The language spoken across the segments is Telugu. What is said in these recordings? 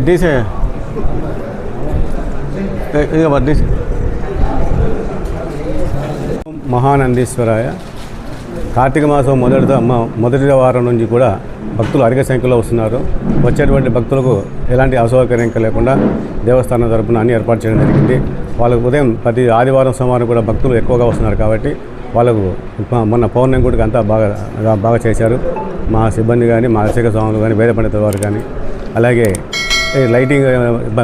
తీసే మహానందీశ్వరాయ. కార్తీక మాసం మొదటి వారం నుంచి కూడా భక్తులు అధిక సంఖ్యలో వస్తున్నారు. వచ్చేటువంటి భక్తులకు ఎలాంటి అసౌకర్యం లేకుండా దేవస్థానం తరపున అన్ని ఏర్పాటు చేయడం జరిగింది. వాళ్ళకు ఉదయం ప్రతి ఆదివారం సోమవారం కూడా భక్తులు ఎక్కువగా వస్తున్నారు కాబట్టి వాళ్ళకు మొన్న పౌర్ణమి గుడికి అంతా బాగా చేశారు. మా సిబ్బంది కానీ, మా అర్చక స్వాములు కానీ, వేద పండితుల వారు కానీ. అలాగే లైటింగ్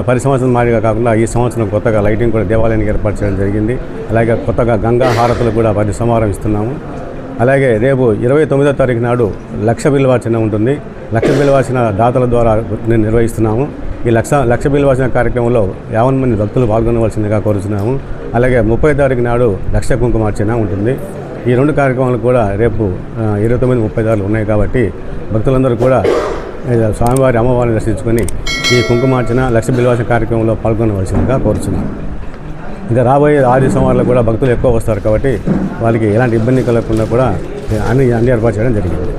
10 సంవత్సరం మాదిరిగా కాకుండా ఈ సంవత్సరం కొత్తగా లైటింగ్ కూడా దేవాలయానికి ఏర్పాటు చేయడం జరిగింది. అలాగే కొత్తగా గంగా హారతులు కూడా 10 సోమవారం ఇస్తున్నాము. అలాగే రేపు 29వ తారీఖు నాడు లక్ష బిల్వార్చన ఉంటుంది. లక్ష బిల్వార్చన దాతల ద్వారా నిర్వహిస్తున్నాము. ఈ లక్ష బిల్వార్చన కార్యక్రమంలో 50 మంది భక్తులు పాల్గొనవలసిందిగా కోరుతున్నాము. అలాగే 30వ తారీఖు నాడు లక్ష కుంకుమార్చన ఉంటుంది. ఈ 2 కార్యక్రమాలు కూడా రేపు 29, 30 తారీఖులు ఉన్నాయి కాబట్టి భక్తులందరూ కూడా స్వామివారి అమ్మవారిని దర్శించుకొని ఈ కుంకుమార్చన లక్ష బిల్వార్చన కార్యక్రమంలో పాల్గొనవలసిందిగా కోరుతున్నాము. ఇంకా రాబోయే 6 సోమవారాలు కూడా భక్తులు ఎక్కువ వస్తారు కాబట్టి వాళ్ళకి ఎలాంటి ఇబ్బంది కలగకుండా కూడా అన్ని ఏర్పాటు చేయడం జరిగింది.